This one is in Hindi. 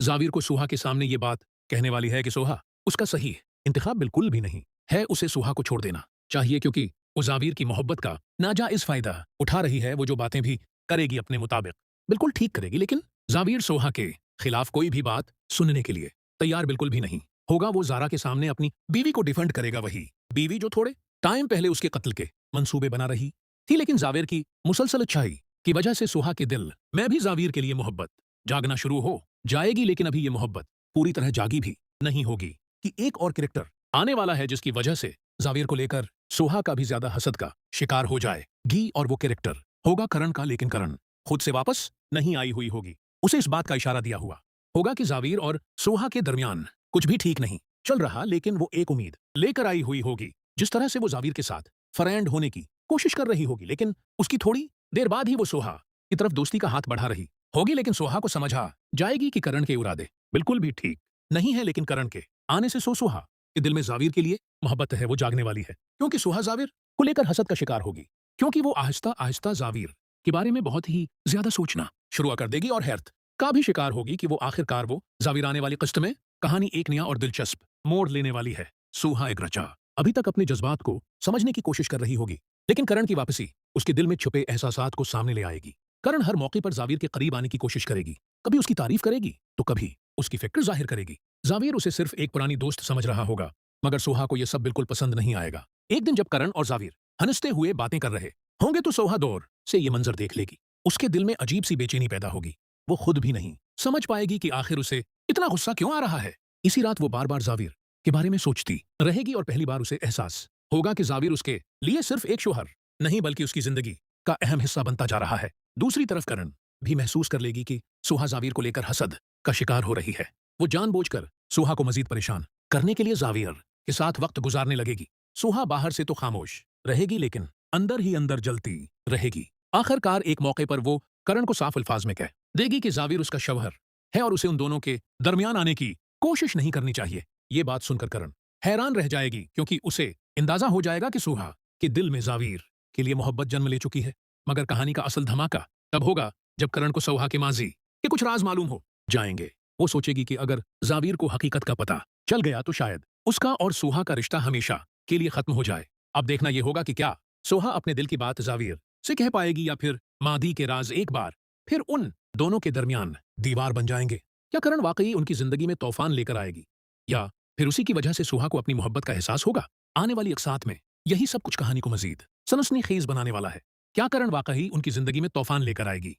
जाविर को सुहा के सामने ये बात कहने वाली है कि सोहा उसका सही इंतखाब बिल्कुल भी नहीं है, उसे सुहा को छोड़ देना चाहिए क्योंकि वो जाविर की मोहब्बत का नाजायज फायदा उठा रही है। वो जो बातें भी करेगी अपने मुताबिक बिल्कुल ठीक करेगी, लेकिन जाविर सोहा के खिलाफ कोई भी बात सुनने के लिए तैयार बिल्कुल भी नहीं होगा। वो जारा के सामने अपनी बीवी को डिफेंड करेगा, वही बीवी जो थोड़े टाइम पहले उसके कत्ल के मंसूबे बना रही थी। लेकिन जाविर की मुसलसल अच्छाई की वजह से सोहा के दिल में भी जाविर के लिए मोहब्बत जागना शुरू हो जाएगी। लेकिन अभी ये मोहब्बत पूरी तरह जागी भी नहीं होगी कि एक और कैरेक्टर आने वाला है जिसकी वजह से जाविर को लेकर सोहा का भी ज्यादा हसद का शिकार हो जाएगी। और वो कैरेक्टर होगा करण का। लेकिन करण खुद से वापस नहीं आई हुई होगी, उसे इस बात का इशारा दिया हुआ होगा कि जाविर और सोहा के दरमियान कुछ भी ठीक नहीं चल रहा। लेकिन वो एक उम्मीद लेकर आई हुई होगी, जिस तरह से वो जाविर के साथ फ्रेंड होने की कोशिश कर रही होगी, लेकिन उसकी थोड़ी देर बाद ही वो सोहा की तरफ दोस्ती का हाथ बढ़ा रही होगी। लेकिन सोहा को समझ आ जाएगी कि करण के इरादे बिल्कुल भी ठीक नहीं है। लेकिन करण के आने से सोहा के दिल में जाविर के लिए मोहब्बत है, वो जागने वाली है, क्योंकि सोहा जाविर को लेकर हसद का शिकार होगी, क्योंकि वो आहिस्ता आहिस्ता जाविर के बारे में बहुत ही ज्यादा सोचना शुरू कर देगी और हैरत का भी शिकार होगी कि वो आखिरकार वो जाविर आने वाली किस्त में कहानी एक नया और दिलचस्प मोड़ लेने वाली है। सोहा एक रचा अभी तक अपने जज्बात को समझने की कोशिश कर रही होगी, लेकिन करण की वापसी उसके दिल में छुपे एहसासात को सामने ले आएगी। करण हर मौके पर जाविर के करीब आने की कोशिश करेगी, कभी उसकी तारीफ करेगी तो कभी उसकी फिक्र जाहिर करेगी। जाविर उसे सिर्फ एक पुरानी दोस्त समझ रहा होगा, मगर सोहा को यह सब बिल्कुल पसंद नहीं आएगा। एक दिन जब करण और जाविर हंसते हुए बातें कर रहे होंगे तो सोहा दौर से ये मंजर देख लेगी। उसके दिल में अजीब सी बेचैनी पैदा होगी, वो खुद भी नहीं समझ पाएगी कि आखिर उसे इतना गुस्सा क्यों आ रहा है। इसी रात वो बार बार जाविर के बारे में सोचती रहेगी और पहली बार उसे एहसास होगा कि जाविर उसके लिए सिर्फ एक शोहर नहीं बल्कि उसकी जिंदगी का अहम हिस्सा बनता जा रहा है। दूसरी तरफ करण भी महसूस कर लेगी कि सोहा जाविर को लेकर हसद का शिकार हो रही है। वो जानबूझकर सोहा को मजीद परेशान करने के लिए जाविर के साथ वक्त गुजारने लगेगी। सोहा बाहर से तो खामोश रहेगी, लेकिन अंदर ही अंदर जलती रहेगी। आखिरकार एक मौके पर वो करण को साफ अल्फाज में कह देगी कि जाविर उसका शौहर है और उसे उन दोनों के दरमियान आने की कोशिश नहीं करनी चाहिए। ये बात सुनकर करण हैरान रह जाएगी, क्योंकि उसे अंदाजा हो जाएगा कि सोहा के दिल में जाविर के लिए मोहब्बत जन्म ले चुकी है। मगर कहानी का असल धमाका तब होगा जब करण को सोहा के माजी के कुछ राज मालूम हो जाएंगे। वो सोचेगी कि अगर जाविर को हकीकत का पता चल गया तो शायद उसका और सोहा का रिश्ता हमेशा के लिए खत्म हो जाए। अब देखना यह होगा कि क्या सोहा अपने दिल की बात जाविर से कह पाएगी या फिर मादी के राज एक बार फिर उन दोनों के दरमियान दीवार बन जाएंगे। क्या करण वाकई उनकी जिंदगी में तूफान लेकर आएगी, या फिर उसी की वजह से सोहा को अपनी मोहब्बत का एहसास होगा। आने वाली अक़सात में यही सब कुछ कहानी को मजीद सनसनीखेज बनाने वाला है। क्या करण वाकई उनकी जिंदगी में तूफान लेकर आएगी,